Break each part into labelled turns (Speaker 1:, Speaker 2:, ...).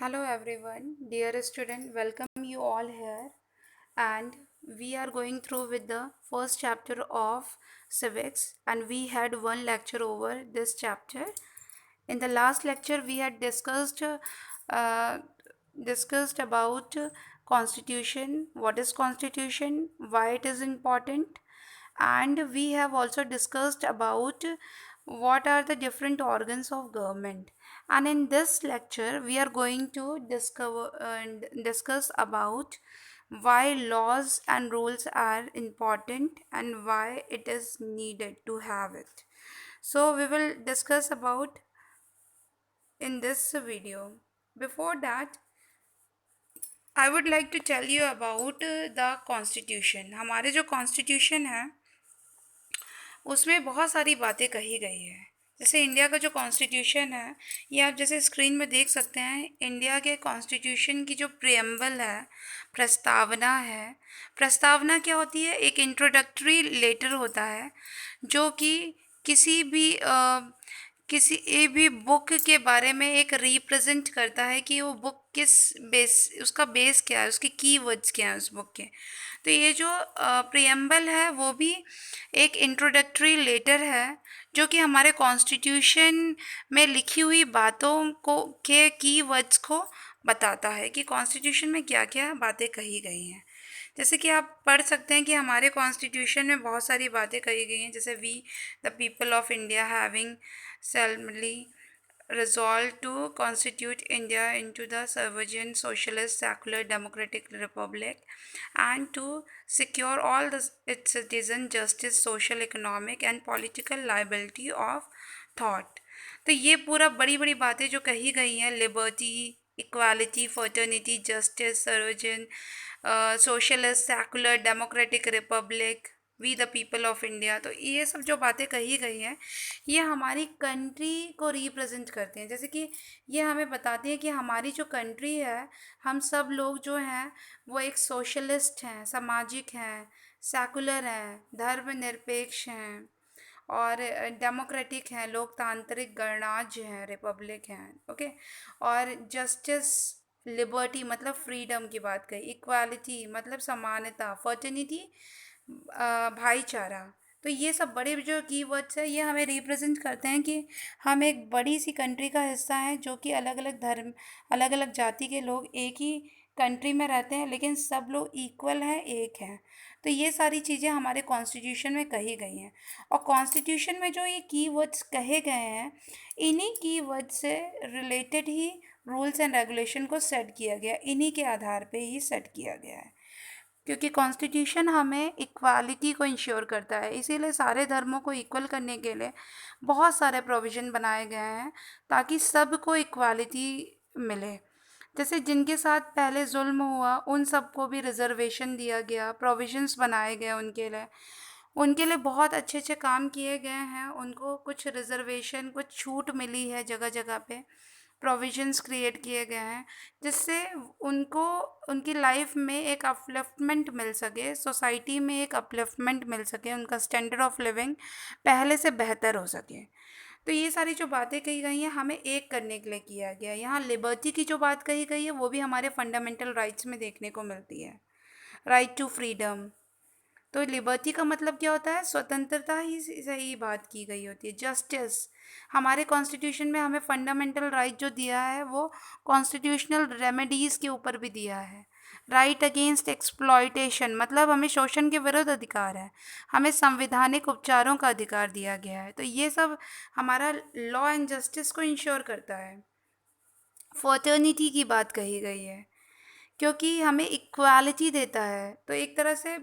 Speaker 1: Hello everyone, dear student, welcome you all here and we are going through with the first chapter of civics and we had one lecture over this chapter. In the last lecture we had uh, discussed about constitution, what is constitution, why it is important, and we have also discussed about what are the different organs of government. And in this lecture we are going to discover and discuss about why laws and rules are important and why it is needed to have it. So we will discuss about in this video. Before that, I would like to tell you about the constitution. हमारे जो constitution है उसमें बहुत सारी बातें कही गई है। जैसे इंडिया का जो कॉन्स्टिट्यूशन है, ये आप जैसे स्क्रीन में देख सकते हैं। इंडिया के कॉन्स्टिट्यूशन की जो प्रियम्बल है, प्रस्तावना है। प्रस्तावना क्या होती है? एक इंट्रोडक्टरी लेटर होता है जो कि किसी भी किसी भी बुक के बारे में एक रिप्रेजेंट करता है कि वो बुक किस बेस, उसका बेस क्या है, उसके कीवर्ड्स क्या हैं उस बुक के। तो ये जो प्रियम्बल है वो भी एक इंट्रोडक्टरी लेटर है जो कि हमारे कॉन्स्टिट्यूशन में लिखी हुई बातों को के कीवर्ड्स को बताता है कि कॉन्स्टिट्यूशन में क्या क्या बातें कही गई हैं। जैसे कि आप पढ़ सकते हैं कि हमारे कॉन्स्टिट्यूशन में बहुत सारी बातें कही गई हैं। जैसे we the people of India having solemnly resolved to constitute India into the sovereign socialist secular democratic republic and to secure all its citizens justice social economic and political liability of thought। तो ये पूरा बड़ी बड़ी बातें जो कही गई हैं, liberty, equality, fraternity, justice, sovereign, socialist, secular, democratic republic, we the people of India, तो ये सब जो बातें कही गई हैं ये हमारी कंट्री को रिप्रेजेंट करते हैं। जैसे कि ये हमें बताती हैं कि हमारी जो कंट्री है, हम सब लोग जो हैं वो एक सोशलिस्ट हैं, सामाजिक हैं, सेकुलर हैं, धर्मनिरपेक्ष हैं और डेमोक्रेटिक हैं, लोकतांत्रिक गणराज्य हैं, रिपब्लिक हैं। ओके। और जस्टिस, लिबर्टी मतलब फ्रीडम की बात कही, इक्वालिटी मतलब समानता, फर्टर्निटी भाईचारा। तो ये सब बड़े जो कीवर्ड्स हैं ये हमें रिप्रेजेंट करते हैं कि हम एक बड़ी सी कंट्री का हिस्सा हैं जो कि अलग अलग धर्म, अलग अलग जाति के लोग एक ही कंट्री में रहते हैं लेकिन सब लोग इक्वल हैं, एक हैं। तो ये सारी चीज़ें हमारे कॉन्स्टिट्यूशन में कही गई हैं और कॉन्स्टिट्यूशन में जो ये कीवर्ड्स कहे गए हैं इन्हीं कीवर्ड से related he rules and regulation को सेट किया गया, इन्हीं के आधार पे ही सेट किया गया है। क्योंकि कॉन्स्टिट्यूशन हमें इक्वालिटी को इंश्योर करता है, इसीलिए सारे धर्मों को इक्वल करने के लिए बहुत सारे प्रोविज़न बनाए गए हैं ताकि सबको इक्वालिटी मिले। जैसे जिनके साथ पहले जुल्म हुआ उन सबको भी रिजर्वेशन दिया गया, प्रोविज़न्स बनाए गए उनके लिए बहुत अच्छे अच्छे काम किए गए हैं। उनको कुछ रिजर्वेशन, कुछ छूट मिली है, जगह जगह पे प्रोविजंस क्रिएट किए गए हैं जिससे उनको उनकी लाइफ में एक अपलिफ्टमेंट मिल सके, सोसाइटी में एक अपलिफ्टमेंट मिल सके, उनका स्टैंडर्ड ऑफ लिविंग पहले से बेहतर हो सके। तो ये सारी जो बातें कही गई हैं हमें एक करने के लिए किया गया है। यहाँ लिबर्टी की जो बात कही गई है वो भी हमारे फंडामेंटल राइट्स में देखने को मिलती है, राइट टू फ्रीडम। तो लिबर्टी का मतलब क्या होता है? स्वतंत्रता ही से ही बात की गई होती है। जस्टिस, हमारे कॉन्स्टिट्यूशन में हमें फंडामेंटल राइट जो दिया है वो कॉन्स्टिट्यूशनल रेमेडीज़ के ऊपर भी दिया है। राइट अगेंस्ट एक्सप्लॉयटेशन मतलब हमें शोषण के विरुद्ध अधिकार है, हमें संवैधानिक उपचारों का अधिकार दिया गया है। तो ये सब हमारा लॉ एंड जस्टिस को इंश्योर करता है। फर्टर्निटी की बात कही गई है क्योंकि हमें इक्वालिटी देता है। तो एक तरह से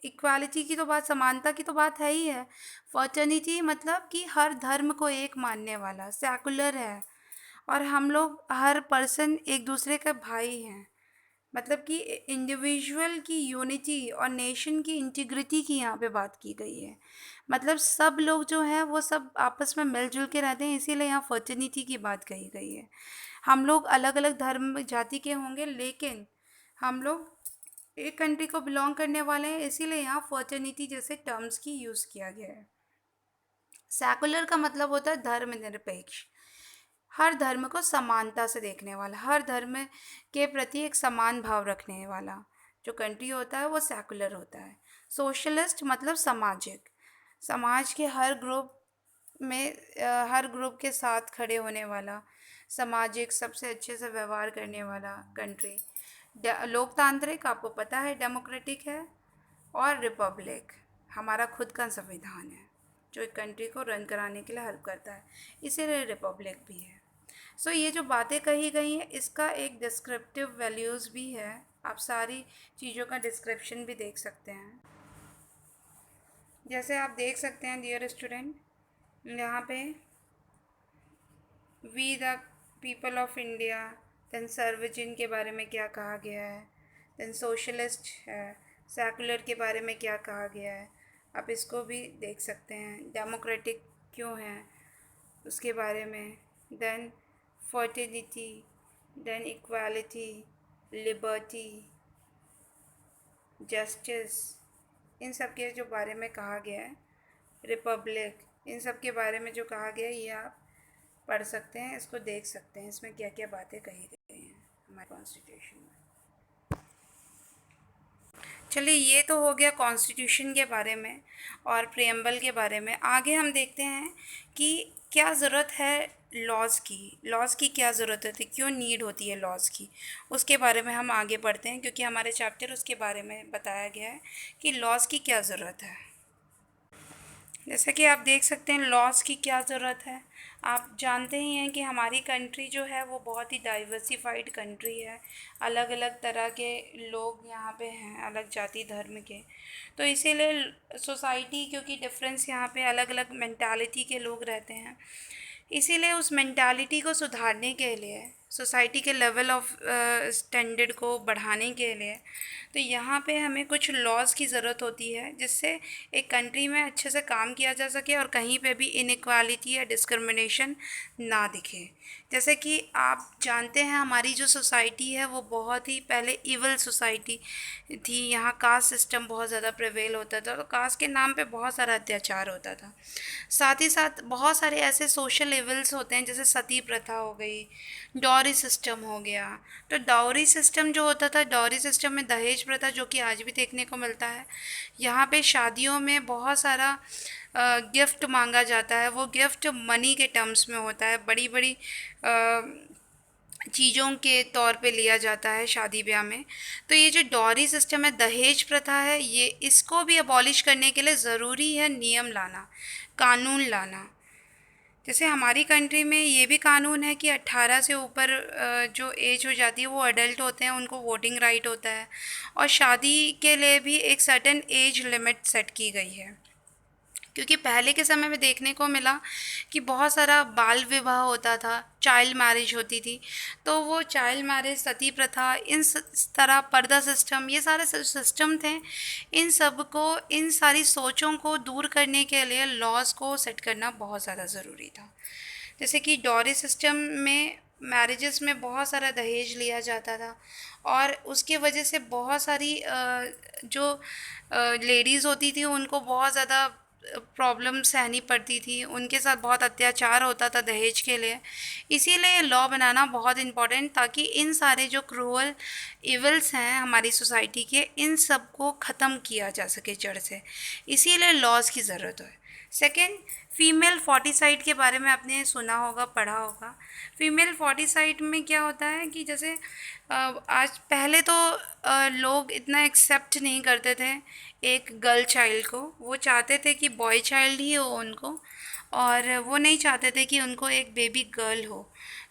Speaker 1: इक्वालिटी की तो बात, समानता की तो बात है ही है। फर्टर्निटी मतलब कि हर धर्म को एक मानने वाला, सेकुलर है और हम लोग हर पर्सन एक दूसरे का भाई हैं। मतलब कि इंडिविजुअल की यूनिटी और नेशन की इंटीग्रिटी की यहाँ पे बात की गई है। मतलब सब लोग जो हैं वो सब आपस में मिलजुल के रहते हैं, इसीलिए यहाँ फर्टर्निटी की बात कही गई है। हम लोग अलग अलग धर्म जाति के होंगे लेकिन हम लोग एक कंट्री को बिलोंग करने वाले हैं, इसीलिए यहाँ फर्टर्निटी जैसे टर्म्स की यूज़ किया गया है। सेकुलर का मतलब होता है धर्मनिरपेक्ष। हर धर्म को समानता से देखने वाला, हर धर्म के प्रति एक समान भाव रखने वाला जो कंट्री होता है वो सेकुलर होता है। सोशलिस्ट मतलब सामाजिक, समाज के हर ग्रुप में हर ग्रुप के साथ खड़े होने वाला, सामाजिक सबसे अच्छे से व्यवहार करने वाला कंट्री। लोकतांत्रिक आपको पता है डेमोक्रेटिक है, और रिपब्लिक हमारा खुद का संविधान है जो एक कंट्री को रन कराने के लिए हेल्प करता है, इसीलिए रिपब्लिक भी है। सो ये जो बातें कही गई हैं इसका एक डिस्क्रिप्टिव वैल्यूज़ भी है, आप सारी चीज़ों का डिस्क्रिप्शन भी देख सकते हैं। जैसे आप देख सकते हैं डियर स्टूडेंट, यहाँ पे we the people of India, then sovereign के बारे में क्या कहा गया है, देन सोशलिस्ट है, सेकुलर के बारे में क्या कहा गया है, आप इसको भी देख सकते हैं। डेमोक्रेटिक क्यों है उसके बारे में, then fertility, then equality, liberty, justice, इन सब के जो बारे में कहा गया है, रिपब्लिक, इन सब के बारे में जो कहा गया है ये आप पढ़ सकते हैं, इसको देख सकते हैं, इसमें क्या क्या बातें कही गई हैं हमारे कॉन्स्टिट्यूशन में। चलिए ये तो हो गया कॉन्स्टिट्यूशन के बारे में और प्रियम्बल के बारे में। आगे हम देखते हैं कि क्या ज़रूरत है लॉज़ की क्या ज़रूरत होती है, क्यों नीड होती है लॉज़ की, उसके बारे में हम आगे पढ़ते हैं क्योंकि हमारे चैप्टर उसके बारे में बताया गया है कि लॉज़ की क्या ज़रूरत है। जैसे कि आप देख सकते हैं लॉज़ की क्या ज़रूरत है। आप जानते ही हैं कि हमारी कंट्री जो है वो बहुत ही डाइवर्सिफाइड कंट्री है, अलग अलग तरह के लोग यहाँ पे हैं, अलग जाति धर्म के। तो इसीलिए सोसाइटी, क्योंकि डिफरेंस यहाँ पे अलग अलग मेंटालिटी के लोग रहते हैं, इसीलिए उस मेंटालिटी को सुधारने के लिए, सोसाइटी के लेवल ऑफ स्टैंडर्ड को बढ़ाने के लिए, तो यहाँ पे हमें कुछ लॉज़ की ज़रूरत होती है जिससे एक कंट्री में अच्छे से काम किया जा सके और कहीं पे भी इनइक्वालिटी या डिस्क्रिमिनेशन ना दिखे। जैसे कि आप जानते हैं हमारी जो सोसाइटी है वो बहुत ही पहले इवल सोसाइटी थी, यहाँ कास्ट सिस्टम बहुत ज़्यादा प्रिवेल होता था, तो कास्ट के नाम पे बहुत सारा अत्याचार होता था। साथ ही साथ बहुत सारे ऐसे सोशल इवल्स होते हैं जैसे सती प्रथा हो गई, डॉरी सिस्टम हो गया। तो डॉरी सिस्टम जो होता था, डॉरी सिस्टम में दहेज प्रथा जो कि आज भी देखने को मिलता है। यहाँ पे शादियों में बहुत सारा गिफ्ट मांगा जाता है, वो गिफ्ट मनी के टर्म्स में होता है, बड़ी बड़ी चीज़ों के तौर पे लिया जाता है शादी ब्याह में। तो ये जो डॉरी सिस्टम है, दहेज प्रथा है, ये इसको भी अबॉलिश करने के लिए ज़रूरी है नियम लाना, कानून लाना। जैसे हमारी कंट्री में ये भी कानून है कि 18 से ऊपर जो एज हो जाती है वो अडल्ट होते हैं, उनको वोटिंग राइट होता है, और शादी के लिए भी एक सर्टेन एज लिमिट सेट की गई है। क्योंकि पहले के समय में देखने को मिला कि बहुत सारा बाल विवाह होता था, चाइल्ड मैरिज होती थी, तो वो चाइल्ड मैरिज, सती प्रथा, इस तरह पर्दा सिस्टम, ये सारे सिस्टम थे, इन सब को, इन सारी सोचों को दूर करने के लिए लॉज को सेट करना बहुत ज़्यादा ज़रूरी था। जैसे कि डॉरी सिस्टम में मैरिजेस में बहुत सारा दहेज लिया जाता था और उसके वजह से बहुत सारी जो लेडीज़ होती थी उनको बहुत ज़्यादा प्रॉब्लम सहनी पड़ती थी, उनके साथ बहुत अत्याचार होता था दहेज के लिए। इसीलिए लॉ बनाना बहुत इम्पॉर्टेंट, ताकि इन सारे जो क्रूअल इवल्स हैं हमारी सोसाइटी के, इन सब को ख़त्म किया जा सके जड़ से, इसीलिए लॉज की ज़रूरत है। सेकेंड, फ़ीमेल फोर्टिसाइड के बारे में आपने सुना होगा, पढ़ा होगा। फ़ीमेल फोर्टिसाइड में क्या होता है कि जैसे आज पहले तो लोग इतना एक्सेप्ट नहीं करते थे एक गर्ल चाइल्ड को, वो चाहते थे कि बॉय चाइल्ड ही हो उनको, और वो नहीं चाहते थे कि उनको एक बेबी गर्ल हो।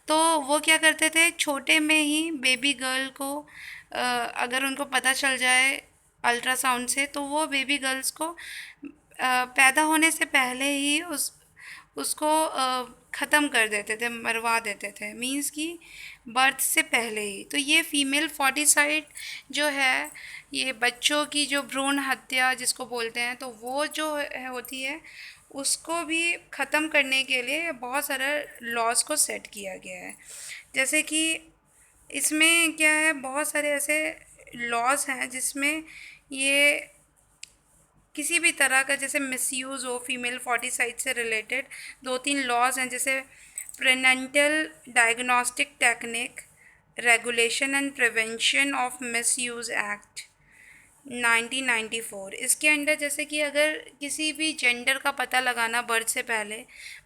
Speaker 1: तो वो क्या करते थे, छोटे में ही बेबी गर्ल को अगर उनको पता चल जाए अल्ट्रासाउंड से, तो वो बेबी गर्ल्स को पैदा होने से पहले ही उसको ख़त्म कर देते थे, मरवा देते थे, मींस कि बर्थ से पहले ही। तो ये फीमेल फोर्टिसाइड जो है, ये बच्चों की जो भ्रूण हत्या जिसको बोलते हैं, तो वो जो होती है उसको भी ख़त्म करने के लिए बहुत सारा लॉज को सेट किया गया है। जैसे कि इसमें क्या है, बहुत सारे ऐसे लॉज हैं जिसमें ये किसी भी तरह का जैसे मिसयूज़ हो फीमेल फोर्टिसाइड से रिलेटेड, 2-3 लॉज हैं। जैसे prenatal diagnostic technique, regulation and prevention of misuse act 1994। इसके अंडर जैसे कि अगर किसी भी जेंडर का पता लगाना बर्थ से पहले,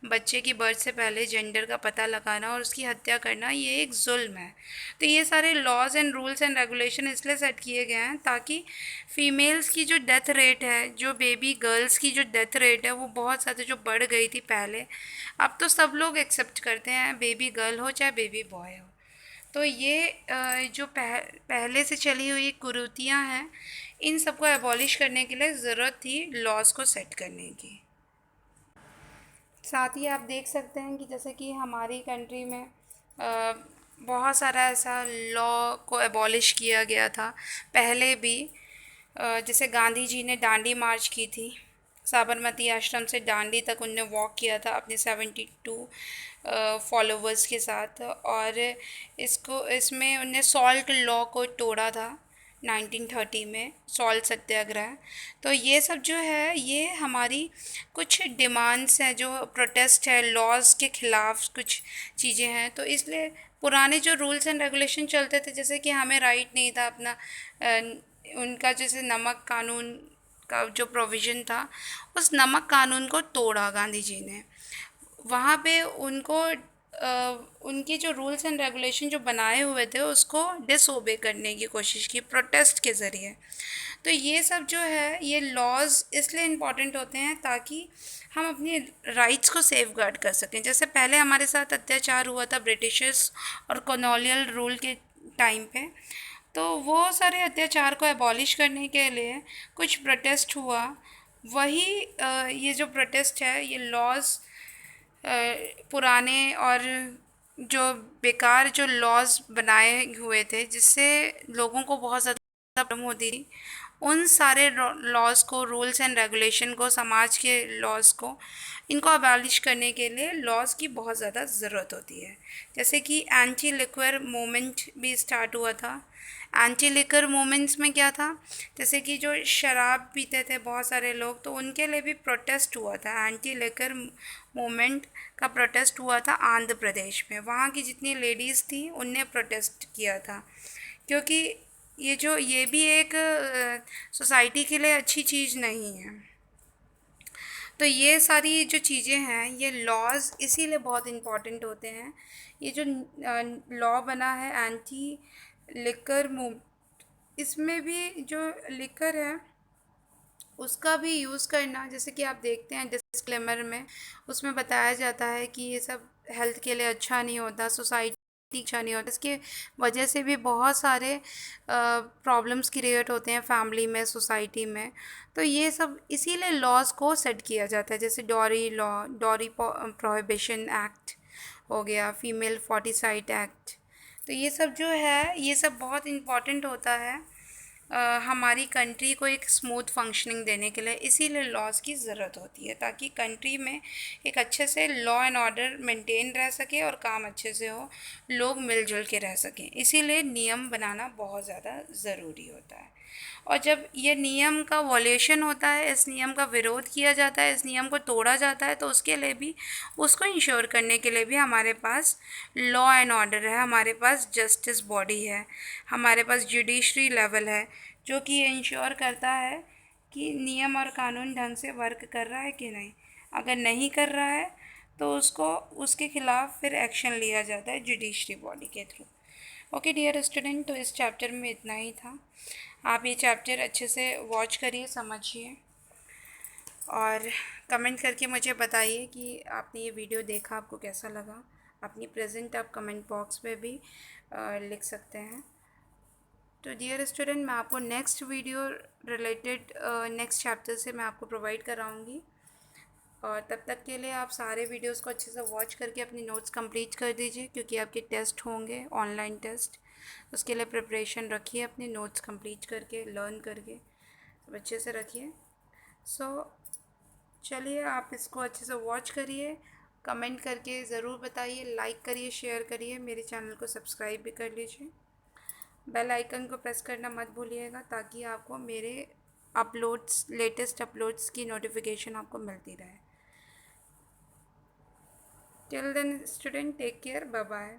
Speaker 1: बच्चे की बर्थ से पहले जेंडर का पता लगाना और उसकी हत्या करना, ये एक जुल्म है। तो ये सारे laws and rules and regulation इसलिए सेट किए गए हैं ताकि फ़ीमेल्स की जो डेथ रेट है, जो बेबी गर्ल्स की जो डेथ रेट है, वो बहुत ज़्यादा जो बढ़ गई थी पहले, अब तो सब लोग एक्सेप्ट करते हैं, बेबी गर्ल हो चाहे बेबी बॉय हो। तो ये जो पहले से चली हुई कुरीतियाँ हैं, इन सबको एबॉलिश करने के लिए ज़रूरत थी लॉज को सेट करने की। साथ ही आप देख सकते हैं कि जैसे कि हमारी कंट्री में बहुत सारा ऐसा लॉ को एबॉलिश किया गया था पहले भी। जैसे गांधी जी ने दांडी मार्च की थी, साबरमती आश्रम से दांडी तक उनने वॉक किया था अपने 72 फॉलोवर्स के साथ, और इसमें उनने सॉल्ट लॉ को तोड़ा था 1930 में, सॉल्ट सत्याग्रह। तो ये सब जो है, ये हमारी कुछ डिमांड्स हैं, जो प्रोटेस्ट है लॉज के ख़िलाफ़ कुछ चीज़ें हैं। तो इसलिए पुराने जो रूल्स एंड रेगुलेशन चलते थे, जैसे कि हमें राइट नहीं था अपना उनका जैसे नमक कानून का जो प्रोविज़न था, उस नमक कानून को तोड़ा गांधी जी ने। वहाँ पे उनको उनके जो रूल्स एंड रेगुलेशन जो बनाए हुए थे उसको डिसओबे करने की कोशिश की प्रोटेस्ट के ज़रिए। तो ये सब जो है, ये लॉज इसलिए इम्पॉर्टेंट होते हैं ताकि हम अपनी राइट्स को सेफ गार्ड कर सकें। जैसे पहले हमारे साथ अत्याचार हुआ था ब्रिटिशर्स और कॉलोनियल रूल के टाइम पे, तो वो सारे अत्याचार को एबॉलिश करने के लिए कुछ प्रोटेस्ट हुआ। वही ये जो प्रोटेस्ट है, ये लॉज पुराने और जो बेकार जो लॉज बनाए हुए थे, जिससे लोगों को बहुत ज़्यादा प्रॉब्लम होती थी, उन सारे लॉज को, रूल्स एंड रेगुलेशन को, समाज के लॉज को, इनको अबॉलिश करने के लिए लॉज की बहुत ज़्यादा ज़रूरत होती है। जैसे कि एंटी लिक्वर मूवमेंट भी स्टार्ट हुआ था। एंटी लिकर मूवमेंट्स में क्या था, जैसे कि जो शराब पीते थे बहुत सारे लोग, तो उनके लिए भी प्रोटेस्ट हुआ था। एंटी लिकर मूवमेंट का प्रोटेस्ट हुआ था आंध्र प्रदेश में। वहाँ की जितनी लेडीज़ थी उनने प्रोटेस्ट किया था, क्योंकि ये भी एक सोसाइटी के लिए अच्छी चीज़ नहीं है। तो ये सारी जो चीज़ें हैं, ये लॉज इसीलिए बहुत इम्पॉर्टेंट होते हैं। ये जो लॉ बना है एंटी लिकर मूव, इसमें भी जो लिकर है उसका भी यूज़ करना, जैसे कि आप देखते हैं डिस्क्लेमर में, उसमें बताया जाता है कि ये सब हेल्थ के लिए अच्छा नहीं होता, सोसाइटी अच्छा नहीं होता। इसके वजह से भी बहुत सारे प्रॉब्लम्स क्रिएट होते हैं फैमिली में, सोसाइटी में। तो ये सब इसीलिए लॉज को सेट किया जाता है। जैसे dowry law, dowry prohibition act हो गया, फीमेल फोर्टिसाइड एक्ट। तो ये सब जो है, ये सब बहुत इम्पॉर्टेंट होता है हमारी कंट्री को एक स्मूथ फंक्शनिंग देने के लिए। इसीलिए लॉज की ज़रूरत होती है, ताकि कंट्री में एक अच्छे से लॉ एंड ऑर्डर मेंटेन रह सके और काम अच्छे से हो, लोग मिलजुल के रह सकें। इसीलिए नियम बनाना बहुत ज़्यादा ज़रूरी होता है। और जब ये नियम का वॉल्यूशन होता है, इस नियम का विरोध किया जाता है, इस नियम को तोड़ा जाता है, तो उसके लिए भी, उसको इंश्योर करने के लिए भी हमारे पास लॉ एंड ऑर्डर है, हमारे पास जस्टिस बॉडी है, हमारे पास जुडिशरी लेवल है, जो कि ये इंश्योर करता है कि नियम और कानून ढंग से वर्क कर रहा है कि नहीं। अगर नहीं कर रहा है तो उसको, उसके ख़िलाफ़ फिर एक्शन लिया जाता है जुडिशरी बॉडी के थ्रू। ओके डियर स्टूडेंट, तो इस चैप्टर में इतना ही था। आप ये चैप्टर अच्छे से वॉच करिए, समझिए, और कमेंट करके मुझे बताइए कि आपने ये वीडियो देखा, आपको कैसा लगा। अपनी प्रेजेंट आप कमेंट बॉक्स में भी लिख सकते हैं। तो डियर स्टूडेंट, मैं आपको next video related next chapter से मैं आपको प्रोवाइड कराऊंगी, और तब तक के लिए आप सारे वीडियोस को अच्छे से वॉच करके अपनी नोट्स कंप्लीट कर दीजिए, क्योंकि आपके टेस्ट होंगे, ऑनलाइन टेस्ट। उसके लिए प्रिपरेशन रखिए, अपनी नोट्स कंप्लीट करके, लर्न करके सब अच्छे से रखिए। सो चलिए, आप इसको अच्छे से वॉच करिए, कमेंट करके ज़रूर बताइए, लाइक करिए, शेयर करिए, मेरे चैनल को सब्सक्राइब भी कर लीजिए। बेल आइकन को प्रेस करना मत भूलिएगा, ताकि आपको मेरे अपलोड्स, लेटेस्ट अपलोड्स की नोटिफिकेशन आपको मिलती रहे। Till then, student, take care. Bye bye.